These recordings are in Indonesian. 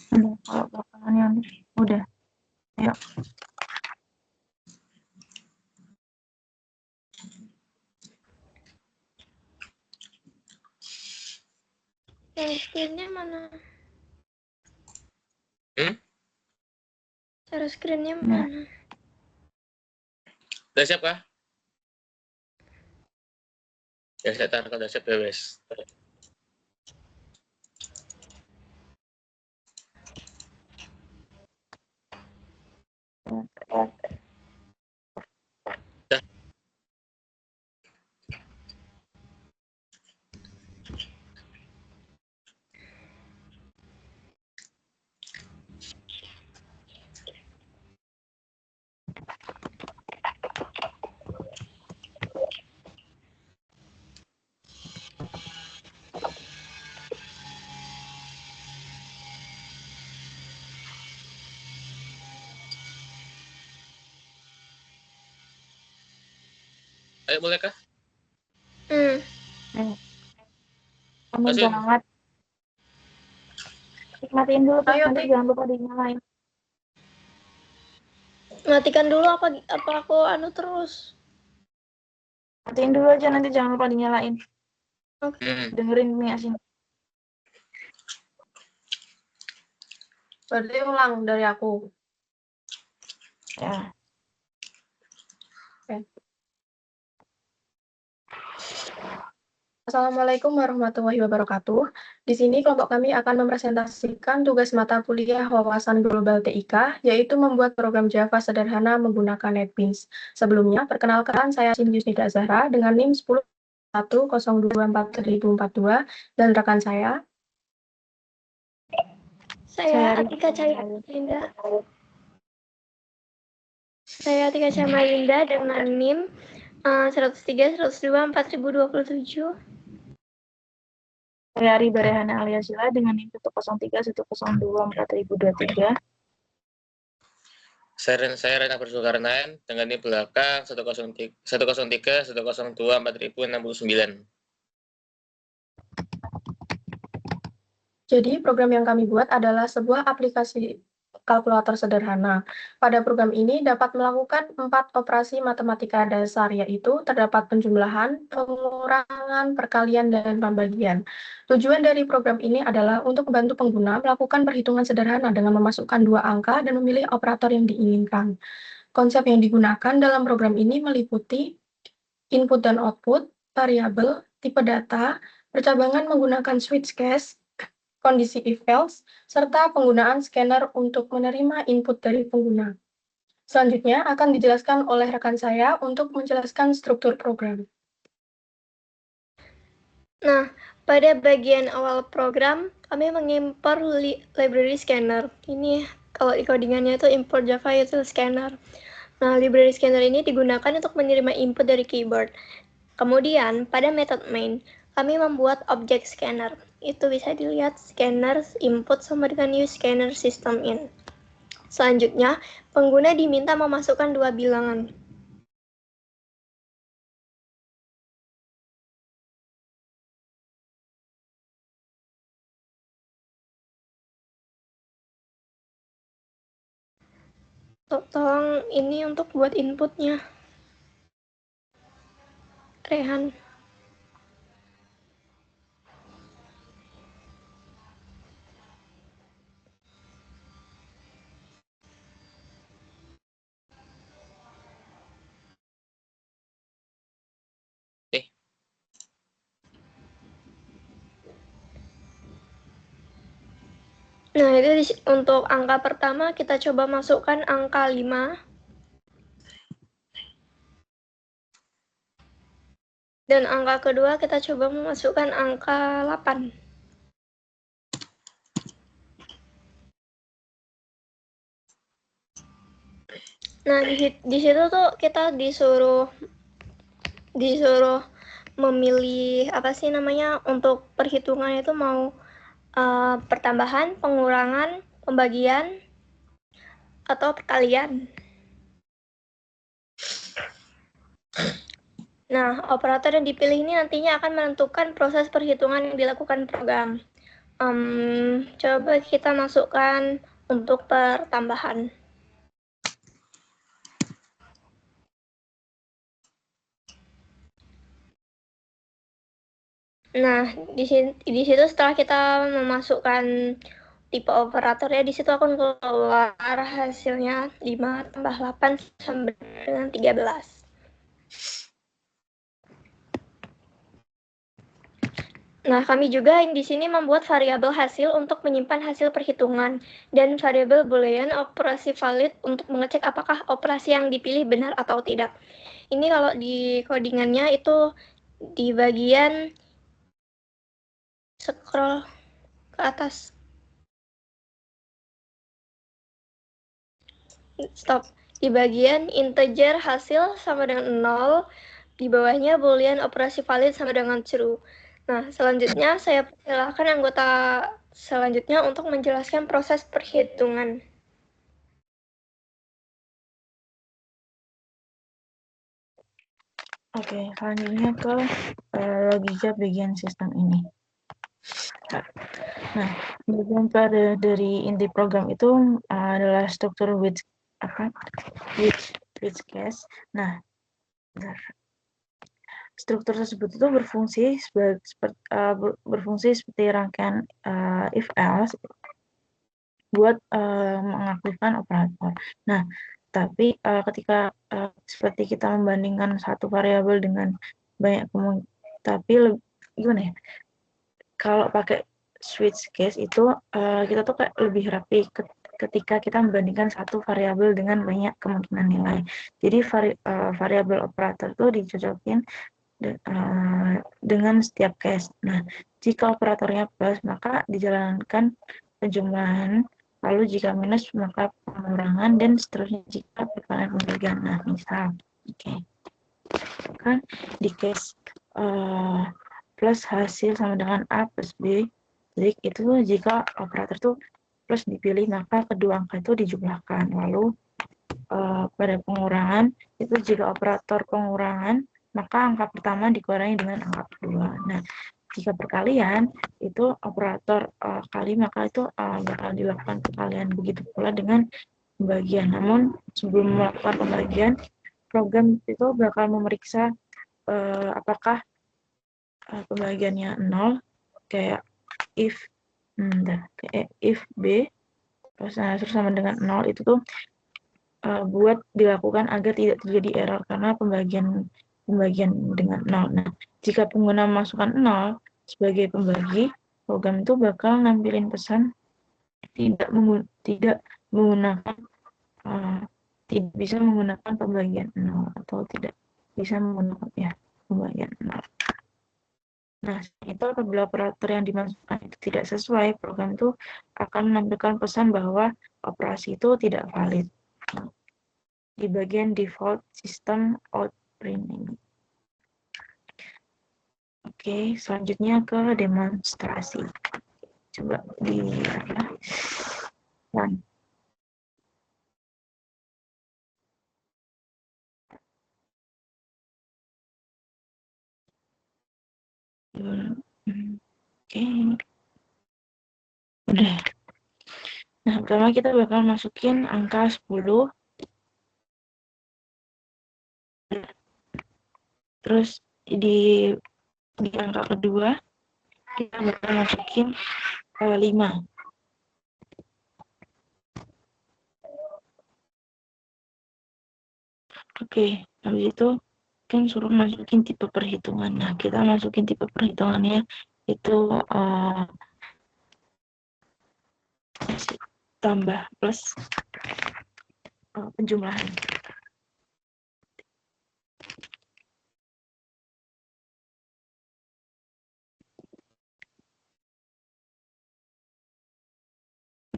Kalau bakalan yang udah, ayo. Yang screen-nya mana? Cara screen-nya mana? Udah siap kah? Ya, saya taruh udah siap ya, wes. Ayo, boleh kah? Kamu jangan matiin dulu, nanti jangan lupa dinyalain. Matikan dulu apa aku anu terus? Matiin dulu aja, nanti jangan lupa dinyalain. Oke. Dengerin Mia sini. Berarti ulang dari aku. Ya. Oke. Assalamualaikum warahmatullahi wabarakatuh. Di sini kelompok kami akan mempresentasikan tugas mata kuliah wawasan global TIK, yaitu membuat program Java sederhana menggunakan NetBeans. Sebelumnya, perkenalkan saya Cindy Yusnida Zahra dengan NIM 10.1024042 dan rekan saya. Saya Atika Cahayamalinda. Saya Atika Cahayamalinda dengan NIM 103.102.4027. Saya Ari Barehana Aliasila dengan NIM 103.102.4023. Saya Rena Bersulkarnain dengan NIM belakang 103.102.4069. Jadi, program yang kami buat adalah sebuah aplikasi kalkulator sederhana. Pada program ini dapat melakukan 4 operasi matematika dasar, yaitu terdapat penjumlahan, pengurangan, perkalian, dan pembagian. Tujuan dari program ini adalah untuk membantu pengguna melakukan perhitungan sederhana dengan memasukkan 2 angka dan memilih operator yang diinginkan. Konsep yang digunakan dalam program ini meliputi input dan output, variabel, tipe data, percabangan menggunakan switch case, kondisi if-else, serta penggunaan scanner untuk menerima input dari pengguna. Selanjutnya akan dijelaskan oleh rekan saya untuk menjelaskan struktur program. Nah, pada bagian awal program, kami mengimpor library scanner. Ini kalau di codingannya itu import Java util scanner. Nah, library scanner ini digunakan untuk menerima input dari keyboard. Kemudian, pada method main, kami membuat objek scanner. Itu bisa dilihat scanner input sama dengan use scanner system in. Selanjutnya, pengguna diminta memasukkan 2 bilangan. Tolong ini untuk buat inputnya. Rehan. Nah, itu untuk angka pertama kita coba masukkan angka 5. Dan angka kedua kita coba memasukkan angka 8. Nah, di situ tuh kita disuruh memilih apa sih namanya untuk perhitungan itu mau pertambahan, pengurangan, pembagian, atau perkalian. Nah, operator yang dipilih ini nantinya akan menentukan proses perhitungan yang dilakukan program. Coba kita masukkan untuk pertambahan. Nah, di situ setelah kita memasukkan tipe operatornya, di situ akan keluar hasilnya 5 tambah 8 sama dengan 13. Nah, kami juga di sini membuat variabel hasil untuk menyimpan hasil perhitungan dan variabel boolean operasi valid untuk mengecek apakah operasi yang dipilih benar atau tidak. Ini kalau di codingannya itu di bagian scroll ke atas. Stop. Di bagian integer hasil sama dengan 0, di bawahnya boolean operasi valid sama dengan true. Nah, selanjutnya saya persilahkan anggota selanjutnya untuk menjelaskan proses perhitungan. Oke, selanjutnya ke logika bagian sistem ini. Nah, bagian pada dari inti program itu adalah struktur which case. Nah, struktur tersebut itu berfungsi seperti rangkaian if else buat mengaktifkan operator. Nah, tapi ketika seperti kita membandingkan satu variabel dengan banyak tapi gimana ya? Kalau pakai switch case itu kita tuh kayak lebih rapi ketika kita membandingkan satu variabel dengan banyak kemungkinan nilai. Jadi variabel operator tuh dicocokin dengan setiap case. Nah, jika operatornya plus, maka dijalankan penjumlahan, lalu jika minus, maka pengurangan, dan seterusnya jika perkalian pembagian. Nah, misal, kan di case plus hasil sama dengan A plus B, jadi itu jika operator itu plus dipilih, maka kedua angka itu dijumlahkan. Lalu pada pengurangan, itu jika operator pengurangan, maka angka pertama dikurangi dengan angka kedua. Nah, jika perkalian, itu operator kali, maka itu bakal dilakukan perkalian. Begitu pula dengan pembagian. Namun, sebelum melakukan pembagian, program itu bakal memeriksa apakah pembagiannya 0, kayak if B terus sama dengan 0, itu tuh buat dilakukan agar tidak terjadi error karena pembagian dengan 0. Nah, jika pengguna memasukkan 0 sebagai pembagi, program itu bakal nampilin pesan tidak bisa menggunakan pembagian 0 atau tidak bisa menggunakan pembagian 0. Nah, itu apabila operator yang dimasukkan itu tidak sesuai, program itu akan menampilkan pesan bahwa operasi itu tidak valid di bagian default system out printing. Oke, selanjutnya ke demonstrasi. Coba di run. Oke. Udah. Nah, pertama kita bakal masukin angka 10. Terus di angka kedua kita bakal masukin 5. Oke, habis itu kan suruh masukin tipe perhitungan. Nah, kita masukin tipe perhitungannya itu tambah plus penjumlahan.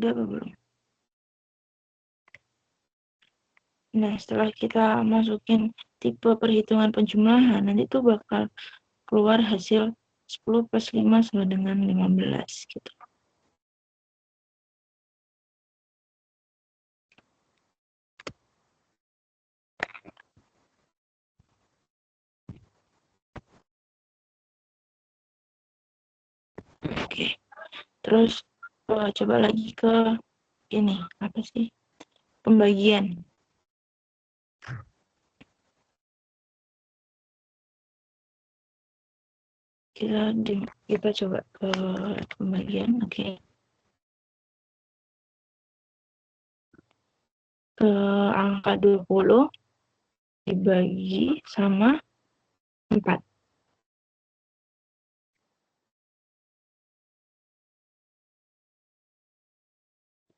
Udah apa belum? Nah, setelah kita masukin tipe perhitungan penjumlahan, nanti itu bakal keluar hasil 10 plus 5 sama dengan 15 gitu. Oke. Terus coba lagi ke ini, apa sih? Pembagian. Kita coba ke pembagian, oke. Ke angka 20 dibagi sama 4.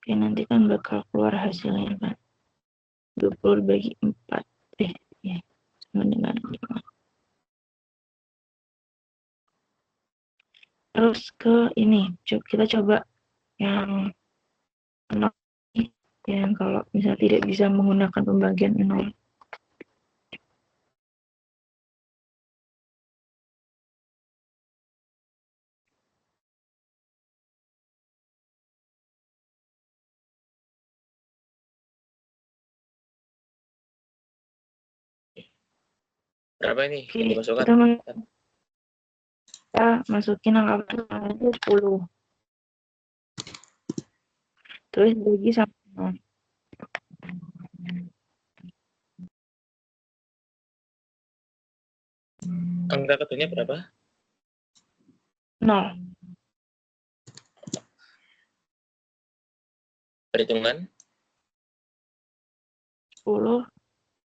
Oke, nanti kan bakal keluar hasilnya kan. 20 dibagi 4. Ya, sama dengan 5. Terus ke ini, kita coba yang 0, yang kalau misalnya tidak bisa menggunakan pembagian 0. Berapa ini Oke, yang dimasukkan? kita masukin angka pertama 10. Terus bagi sama 0. Angka keduanya berapa? 0. Perhitungan 10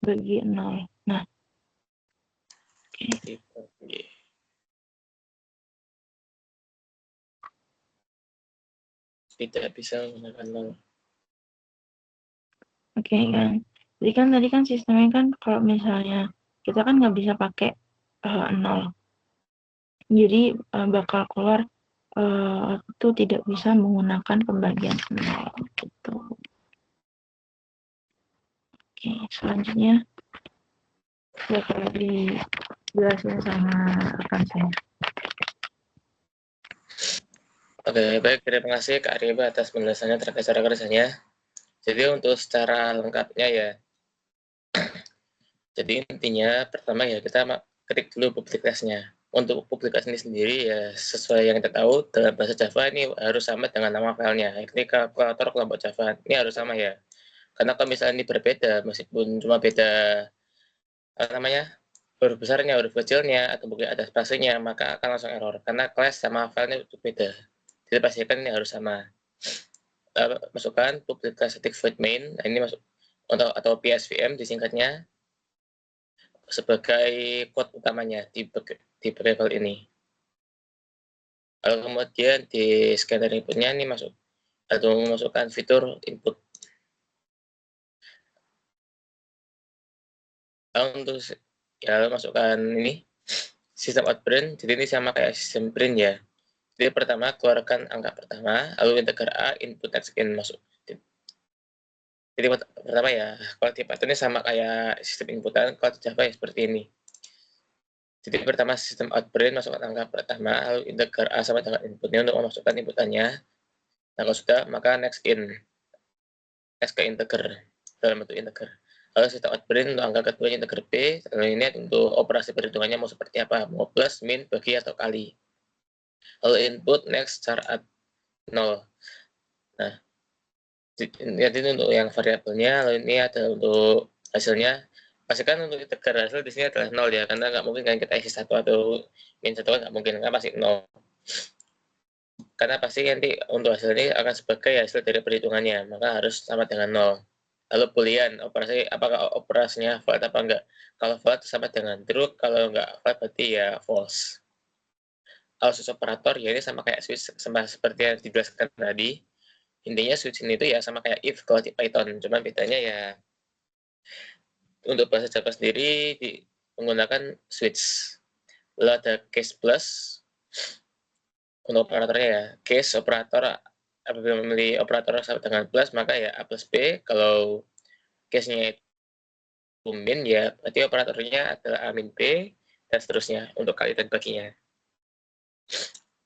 bagi 0. Nah, oke. dibagi. Tidak bisa menggunakan 0. Oke kan. Jadi kan tadi kan sistemnya kan kalau misalnya kita kan nggak bisa pakai 0. Jadi bakal keluar itu tidak bisa menggunakan pembagian 0 gitu. Oke, selanjutnya bakal dijelasin sama rekan saya. Oke, baik. Terima kasih Kak Ariba atas penjelasannya terkait cara kerjanya. Jadi untuk secara lengkapnya ya, jadi intinya pertama ya kita ketik dulu publikasinya. Untuk publikasi ini sendiri ya sesuai yang kita tahu dalam bahasa Java ini harus sama dengan nama filenya. Ini kalkulator kelompok Java ini harus sama ya. Karena kalau misalnya ini berbeda, meskipun cuma beda apa namanya huruf besarnya, huruf kecilnya, atau mungkin ada spasinya, maka akan langsung error. Karena class sama filenya itu beda. Jadi pastikan ini harus sama. Masukkan publikasi static void main. Nah, ini masuk untuk atau PSVM disingkatnya sebagai code utamanya di variable ini. Lalu kemudian di scanner inputnya ini masuk atau memasukkan fitur input. Lalu untuk ya masukkan ini sistem out print. Jadi ini sama kayak sistem print ya. Jadi pertama keluarkan angka pertama, lalu integer A input next in masuk. Jadi pertama ya, kalau di Python ini sama kayak sistem inputan, kalau di Java ya seperti ini. Jadi pertama sistem outprint masukkan angka pertama, lalu integer A sama dengan inputnya untuk memasukkan inputannya. Nah kalau sudah, maka next in, next ke integer, dalam bentuk integer. Lalu sistem outprint untuk angka keduanya integer B, lalu ini untuk operasi perhitungannya mau seperti apa, mau plus, min, bagi, atau kali. Lalu input next char at 0. Nah, jadi untuk yang variabelnya, lalu ini ada untuk hasilnya. Pastikan untuk integer hasil di sini adalah 0 ya, karena nggak mungkin kan kita isi 1 atau min 1 kan nggak mungkin, kan pasti 0. Karena pasti nanti untuk hasil ini akan sebagai hasil dari perhitungannya, maka harus sama dengan 0. Lalu boolean, operasi apakah operasinya valid apa enggak? Kalau valid sama dengan true, kalau enggak valid berarti ya false. Kalau switch operator ya ini sama kayak switch sama seperti yang dijelaskan tadi. Intinya switch ini itu ya sama kayak if kalau di Python, cuma bedanya ya untuk bahasa Java sendiri menggunakan switch. Lalu ada case plus untuk operatornya ya. Case operator apabila memilih operator sama dengan plus maka ya A plus B. Kalau case-nya itu min ya berarti operatornya adalah A min B dan seterusnya untuk kali dan baginya.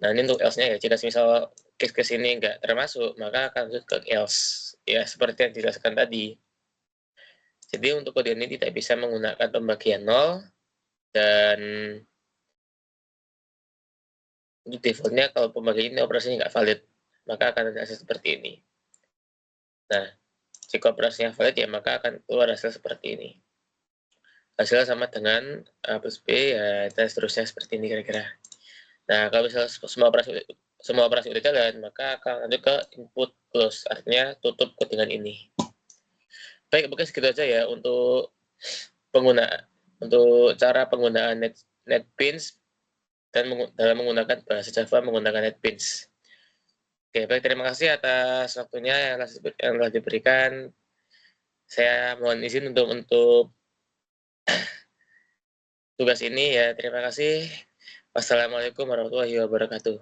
Nah ini untuk else-nya ya. Jika misal case-case ini nggak termasuk maka akan lanjut ke else. Ya seperti yang dijelaskan tadi. Jadi untuk kode ini tidak bisa menggunakan pembagian 0 dan untuk defaultnya kalau pembagian ini operasinya nggak valid. maka akan ada hasil seperti ini. Nah, jika operasinya valid ya maka akan keluar hasil seperti ini. Hasilnya sama dengan A plus B, ya dan seterusnya seperti ini kira-kira. Nah, kalau misalnya semua operasi udah jalan, maka akan lanjut ke input close, artinya tutup dengan ini. Baik, mungkin segitu aja ya untuk cara penggunaan NetBeans dan dalam menggunakan bahasa Java menggunakan NetBeans. Oke, baik, terima kasih atas waktunya yang telah diberikan. Saya mohon izin untuk tugas ini ya. Terima kasih. Wassalamualaikum warahmatullahi wabarakatuh.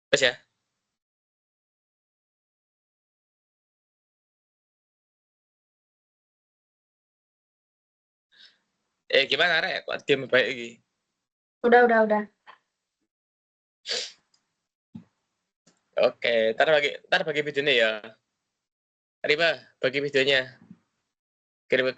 Terus ya. Gimana, Rek? Kok diam baik lagi? Udah. Oke, ntar bagi videonya ya. Arriba, bagi videonya. Kirim